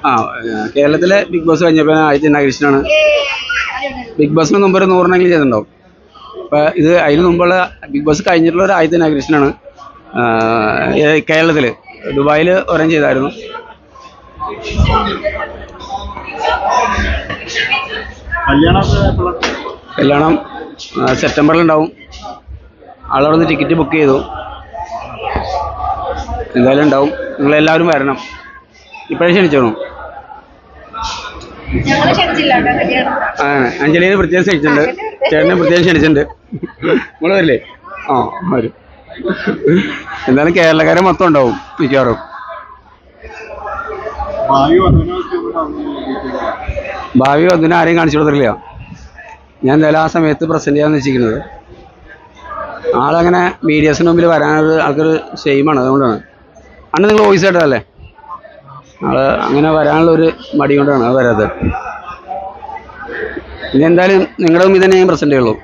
ആ കേരളത്തിലെ big boss കഴിഞ്ഞപ്പോൾ ആദ്യത്തെ ഇനാഗ്രേഷനാണ്. ബിഗ് ബോസിന് മുമ്പ് ഒരു 100 ചെയ്തിട്ടുണ്ടാവും. അപ്പോൾ ഇത് അതിന് മുമ്പുള്ള ബിഗ് ബോസ് കഴിഞ്ഞിട്ടുള്ള ഒരു ആദ്യത്തെ ഇനാഗ്രേഷനാണ് കേരളത്തിൽ. ദുബായിൽ ഒരെണ്ണം ചെയ്തായിരുന്നു. കല്യാണം സെപ്റ്റംബറിലുണ്ടാവും. ആളവിടെ നിന്ന് ടിക്കറ്റ് ബുക്ക് ചെയ്തു. എന്തായാലും ഉണ്ടാവും. നിങ്ങളെല്ലാവരും വരണം. ഇപ്പോഴേ ക്ഷണിച്ചോളൂ. അഞ്ജലിനെ പ്രത്യേകം ക്ഷണിച്ചിട്ടുണ്ട്, ചേട്ടനെ പ്രത്യേകം ക്ഷണിച്ചിട്ടുണ്ട്. നമ്മള് വരില്ലേ? ആ വരും. എന്തായാലും കേരളക്കാരെ മൊത്തം ഉണ്ടാവും മിക്കവാറും. ഭാവി ഒന്നിനും ആരെയും കാണിച്ചു കൊടുത്തില്ല. ഞാൻ എന്തായാലും ആ സമയത്ത് പ്രസന്റ് ചെയ്യാന്ന് വെച്ചിരിക്കുന്നത്. ആളങ്ങനെ മീഡിയസിന് മുമ്പിൽ വരാനൊരു ആൾക്കൊരു ഷെയിമാണ്. അതുകൊണ്ടാണ്. അന്ന് നിങ്ങൾ വോയിസ് കേട്ടതല്ലേ? ആള് അങ്ങനെ വരാനുള്ളൊരു മടി കൊണ്ടാണ് അത് വരാത്തത്. ഇനി എന്തായാലും നിങ്ങളുടെ മുമ്പിൽ തന്നെ ഞാൻ പ്രസന്റ് ചെയ്യുള്ളൂ.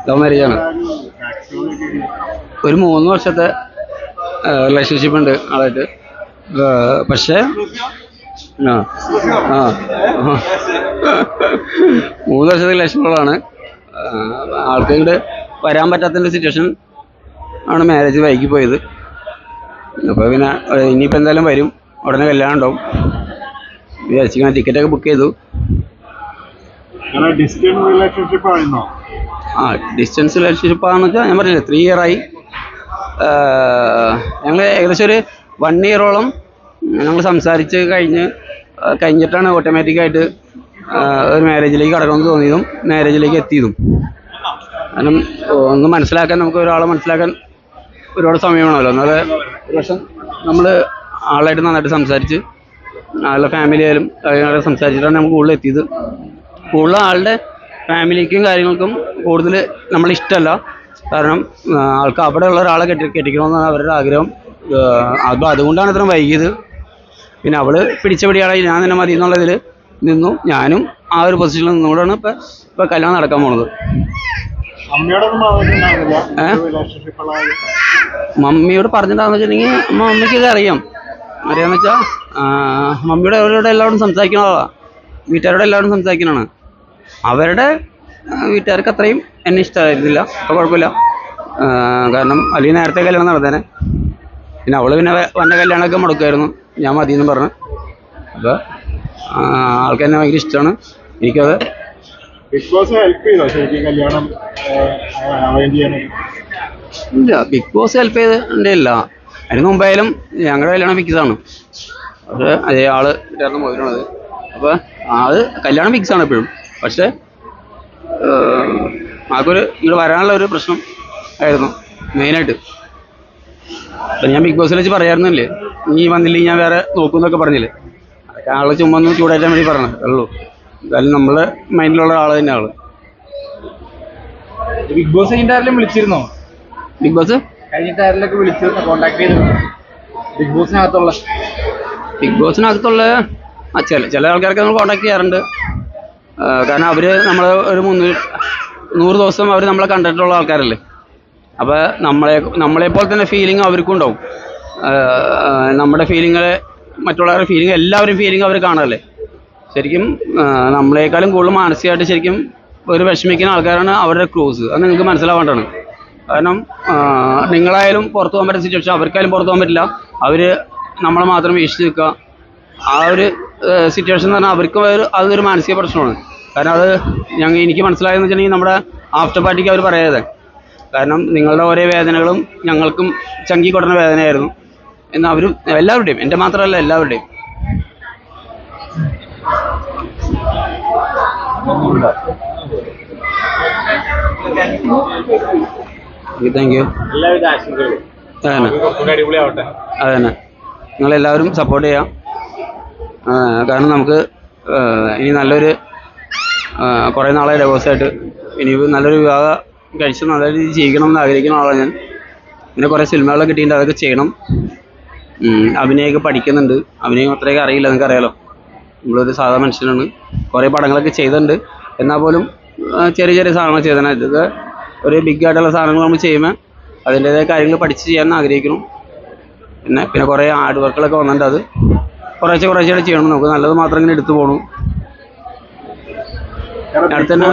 ലവ് മാരേജാണ്. ഒരു 3 വർഷത്തെ റിലേഷൻഷിപ്പ് ഉണ്ട് ആളായിട്ട്. പക്ഷേ 3 വർഷത്തെ റിലേഷനുകളാണ്. ആൾക്ക് ഇങ്ങോട്ട് വരാൻ പറ്റാത്തൊരു സിറ്റുവേഷൻ ആണ് മാരേജ് വൈകി പോയത്. അപ്പോൾ പിന്നെ ഇനിയിപ്പോൾ എന്തായാലും വരും. ഉടനെ കല്യാണം ഉണ്ടാവും. വിചാരിച്ചിങ്ങനെ ടിക്കറ്റൊക്കെ ബുക്ക് ചെയ്തു. ഡിസ്റ്റൻസ് റിലേഷൻഷിപ്പാണെന്ന് വെച്ചാൽ ഞാൻ പറഞ്ഞില്ലേ 3 ഇയറായി. ഞങ്ങൾ ഏകദേശം ഒരു 1 ഇയറോളം ഞങ്ങൾ സംസാരിച്ച് കഴിഞ്ഞിട്ടാണ് ഓട്ടോമാറ്റിക്കായിട്ട് ഒരു മാരേജിലേക്ക് കടക്കണമെന്ന് തോന്നിയതും മാരേജിലേക്ക് എത്തിയതും. കാരണം ഒന്ന് മനസ്സിലാക്കാൻ, നമുക്ക് ഒരാളെ മനസ്സിലാക്കാൻ ഒരുപാട് സമയം വേണമല്ലോ. എന്നാല് ഒരു വർഷം നമ്മൾ ആളായിട്ട് നന്നായിട്ട് സംസാരിച്ച് ആളുടെ ഫാമിലി ആയാലും കാര്യങ്ങളൊക്കെ സംസാരിച്ചിട്ടാണ് നമുക്ക് കൂടുതൽ എത്തിയത്. കൂടുതൽ ആളുടെ ഫാമിലിക്കും കാര്യങ്ങൾക്കും കൂടുതൽ നമ്മളിഷ്ടമല്ല. കാരണം ആൾക്ക് അവിടെ ഉള്ള ഒരാളെ കെട്ടിക്കണമെന്നാണ് അവരുടെ ആഗ്രഹം. അപ്പോൾ അതുകൊണ്ടാണ് ഇത്രയും വൈകിയത്. പിന്നെ അവള് പിടിച്ചപടിയാളായി ഞാൻ തന്നെ മതി എന്നുള്ളതിൽ നിന്നു. ഞാനും ആ ഒരു പൊസിഷനിൽ നിന്നുകൊണ്ടാണ് ഇപ്പം കല്യാണം നടക്കാൻ പോണത്. മമ്മിയോട് പറഞ്ഞിട്ടാന്ന് വെച്ചിട്ടുണ്ടെങ്കിൽ മമ്മിക്ക് ഇത് അറിയാന്ന് വെച്ചാൽ മമ്മിയുടെ അവരോട് എല്ലാവരും സംസാരിക്കണ ആളാണ്. വീട്ടുകാരോട് എല്ലാവരും സംസാരിക്കണതാണ്. അവരുടെ വീട്ടുകാർക്ക് അത്രയും എന്നെ ഇഷ്ടമായിരുന്നില്ല. അപ്പോൾ കുഴപ്പമില്ല. കാരണം അല്ലെങ്കിൽ നേരത്തെ കല്യാണം നടന്നേനെ. പിന്നെ അവള് പിന്നെ വന്ന കല്യാണമൊക്കെ മുടക്കുമായിരുന്നു. ഞാൻ മതിയെന്നും പറഞ്ഞു. അപ്പോൾ ആൾക്ക് എന്നെ ഭയങ്കര ഇഷ്ടമാണ്. എനിക്കത് ഇല്ല, ബിഗ് ബോസ് ഹെൽപ്പ് ചെയ്തിട്ടുണ്ട്. ഇല്ല, അതിന് മുമ്പായാലും ഞങ്ങളുടെ കല്യാണം ഫിക്സാണ്. പക്ഷേ അതേ ആള് ചേർന്ന് പോയിരുന്നത്. അപ്പോൾ അത് കല്യാണം ഫിക്സാണ് എപ്പോഴും. പക്ഷേ ആൾക്കൊരു ഇങ്ങോട്ട് വരാനുള്ള ഒരു പ്രശ്നം ആയിരുന്നു മെയിനായിട്ട്. അപ്പം ഞാൻ ബിഗ് ബോസിൽ വെച്ച് പറയാറുന്നില്ലേ, നീ വന്നില്ലെങ്കിൽ ഞാൻ വേറെ നോക്കുമെന്നൊക്കെ പറഞ്ഞില്ലേ. അതൊക്കെ ആള് ചുമ്മാ ഒന്ന് ചൂടാറ്റാൻ വേണ്ടി പറഞ്ഞത് ഉള്ളൂ. എന്തായാലും നമ്മളെ മൈൻഡിലുള്ള ആള് തന്നെ ആള്. ബിഗ് ബോസ് കഴിഞ്ഞിട്ട് ആരെങ്കിലും വിളിച്ചിരുന്നോ? ബിഗ് ബോസ് കഴിഞ്ഞിട്ട് ആരെങ്കിലൊക്കെ വിളിച്ചിരുന്നോ? കോണ്ടാക്ട് ചെയ്തിരുന്നോ ബിഗ് ബോസിനകത്തുള്ള ചില ആൾക്കാർക്ക് നമ്മൾ കോണ്ടാക്ട് ചെയ്യാറുണ്ട്. കാരണം അവർ നമ്മൾ ഒരു 100 ദിവസം അവർ നമ്മളെ കണ്ടിട്ടുള്ള ആൾക്കാരല്ലേ. അപ്പോൾ നമ്മളെപ്പോലെ തന്നെ ഫീലിംഗ് അവർക്കും ഉണ്ടാവും. നമ്മുടെ ഫീലിംഗ്, മറ്റുള്ളവരുടെ ഫീലിംഗ്, എല്ലാവരും ഫീലിംഗ് അവർ കാണാമല്ലേ. ശരിക്കും നമ്മളെക്കാളും കൂടുതൽ മാനസികമായിട്ട് ശരിക്കും ഒരു വിഷമിക്കുന്ന ആൾക്കാരാണ് അവരുടെ ക്രൂസ്. അത് നിങ്ങൾക്ക് മനസ്സിലാവേണ്ടതാണ്. കാരണം നിങ്ങളായാലും പുറത്തു പോകാൻ പറ്റുന്ന സിറ്റുവേഷൻ അവർക്കായാലും പുറത്തു പോകാൻ പറ്റില്ല. അവർ നമ്മളെ മാത്രം വീക്ഷിച്ച് നിൽക്കുക. ആ ഒരു സിറ്റുവേഷൻ എന്ന് പറഞ്ഞാൽ അവർക്ക് അതൊരു മാനസിക പ്രശ്നമാണ്. കാരണം അത് എനിക്ക് മനസ്സിലായെന്ന് വെച്ചിട്ടുണ്ടെങ്കിൽ നമ്മുടെ ആഫ്റ്റർ പാർട്ടിക്ക് അവർ പറയാതെ. കാരണം നിങ്ങളുടെ ഓരോ വേദനകളും ഞങ്ങൾക്കും ചങ്കി കൊടുക്കുന്ന വേദനയായിരുന്നു എന്ന് അവരും എല്ലാവരുടെയും, എൻ്റെ മാത്രമല്ല എല്ലാവരുടെയും. Thank you. എല്ലാവിധ ആശംസകളും. അതന്നെ നിങ്ങളെല്ലാവരും സപ്പോർട്ട് ചെയ്യാം. കാരണം നമുക്ക് ഇനി നല്ലൊരു കുറേ നാളെ ഡൈവോഴ്സായിട്ട് ഇനി നല്ലൊരു വിവാഹം കഴിച്ച് നല്ല രീതിയിൽ ജീവിക്കണം എന്ന് ആഗ്രഹിക്കുന്ന ആളാണ് ഞാൻ. പിന്നെ കുറേ സിനിമകളൊക്കെ കിട്ടിയിട്ടുണ്ട്, അതൊക്കെ ചെയ്യണം. അഭിനയമൊക്കെ പഠിക്കുന്നുണ്ട്. അഭിനയം അത്രയൊക്കെ അറിയില്ല, നിങ്ങൾക്ക് അറിയാലോ. നമ്മളൊരു സാധാരണ മനുഷ്യനാണ്. കുറേ പടങ്ങളൊക്കെ ചെയ്തിട്ടുണ്ട്. എന്നാൽ പോലും ചെറിയ ചെറിയ സാധനങ്ങൾ ചെയ്തതാണ്. ഇതൊക്കെ ഒരു ബിഗ് ആയിട്ടുള്ള സാധനങ്ങൾ നമ്മൾ ചെയ്യുമ്പോൾ അതിൻ്റേതായ കാര്യങ്ങൾ പഠിച്ച് ചെയ്യാൻ ആഗ്രഹിക്കണം. പിന്നെ കുറേ ഹാർഡ് വർക്കുകളൊക്കെ വന്നിട്ടുണ്ട്. അത് കുറേശ്ശെ ചെയ്യണം. നമുക്ക് നല്ലത് മാത്രം ഇങ്ങനെ എടുത്തു പോകണം. അടുത്തന്നെ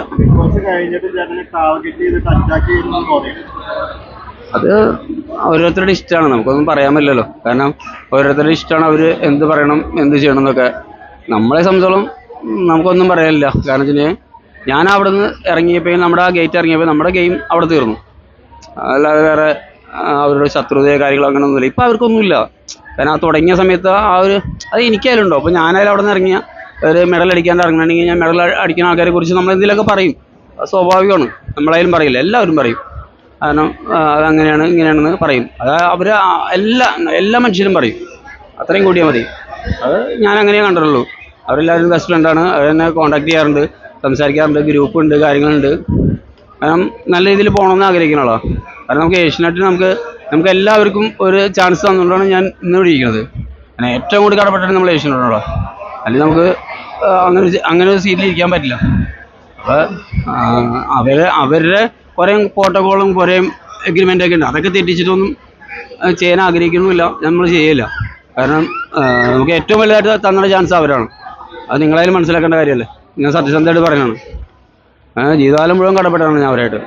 അത് ഓരോരുത്തരുടെ ഇഷ്ടമാണ്, നമുക്കൊന്നും പറയാൻ പറ്റില്ലല്ലോ. കാരണം ഓരോരുത്തരുടെ ഇഷ്ടമാണ് അവർ എന്ത് പറയണം എന്ത് ചെയ്യണം എന്നൊക്കെ. നമ്മളെ സംബന്ധിച്ചോളം നമുക്കൊന്നും പറയാനില്ല. കാരണം വെച്ച് കഴിഞ്ഞാൽ ഞാൻ അവിടെ നിന്ന് ഇറങ്ങിയപ്പോൾ, നമ്മുടെ ആ ഗേറ്റ് ഇറങ്ങിയപ്പോൾ നമ്മുടെ ഗെയിം അവിടെ തീർന്നു. അല്ലാതെ വേറെ അവരുടെ ശത്രുതയോ കാര്യങ്ങളോ അങ്ങനെ ഒന്നുമില്ല. ഇപ്പം അവർക്കൊന്നുമില്ല. കാരണം ആ തുടങ്ങിയ സമയത്ത് അത് എനിക്കായാലും ഉണ്ടോ. അപ്പോൾ ഞാനായാലും അവിടെ നിന്ന് ഇറങ്ങിയ ഒരു മെഡൽ അടിക്കാണ്ട് ഇറങ്ങണമെങ്കിൽ ഞാൻ മെഡൽ അടിക്കുന്ന ആൾക്കാരെ കുറിച്ച് നമ്മൾ എന്തെങ്കിലുമൊക്കെ പറയും. അത് സ്വാഭാവികമാണ്. നമ്മളായാലും പറയില്ല, എല്ലാവരും പറയും. കാരണം അതങ്ങനെയാണ് ഇങ്ങനെയാണെന്ന് പറയും. അത് അവർ എല്ലാ മനുഷ്യരും പറയും. അത്രയും കൂടിയാൽ മതി. അത് ഞാൻ അങ്ങനെ കണ്ടിട്ടുള്ളൂ. അവരെല്ലാവരും ബെസ്റ്റ് ഫ്രണ്ടാണ്. അവരെന്നെ കോൺടാക്ട് ചെയ്യാറുണ്ട്, സംസാരിക്കാറുണ്ട്, ഗ്രൂപ്പുണ്ട്, കാര്യങ്ങളുണ്ട്. കാരണം നല്ല രീതിയിൽ പോകണമെന്ന് ആഗ്രഹിക്കുന്ന ആളാണ്. കാരണം നമുക്ക് ഏഷ്യനെറ്റിൽ നമുക്ക് എല്ലാവർക്കും ഒരു ചാൻസ് തന്നുകൊണ്ടാണ് ഞാൻ ഇന്ന് ഇവിടെ ഇരിക്കുന്നത്. അങ്ങനെ ഏറ്റവും കൂടുതൽ കടപ്പെട്ടിട്ട് നമ്മൾ ഏഷ്യനെറ്റിനോടാണ്. അല്ലെങ്കിൽ നമുക്ക് അങ്ങനെ ഒരു സീറ്റിൽ ഇരിക്കാൻ പറ്റില്ല. അപ്പോൾ അവരുടെ കുറേ പ്രോട്ടോക്കോളും കുറേ എഗ്രിമെൻ്റൊക്കെ ഉണ്ട്. അതൊക്കെ തെറ്റിച്ചിട്ടൊന്നും ചെയ്യാൻ ആഗ്രഹിക്കുന്നുമില്ല, നമ്മൾ ചെയ്യില്ല. കാരണം നമുക്ക് ഏറ്റവും വലുതായിട്ട് തന്ന ചാൻസ് അവരാണ്. അത് നിങ്ങളായാലും മനസ്സിലാക്കേണ്ട കാര്യമല്ലേ. ഞാൻ സത്യസന്ധമായിട്ട് പറയുന്നതാണ്. ജീവിതകാലം മുഴുവൻ കടപ്പെട്ടാണ് ഞാൻ അവരായിട്ട്.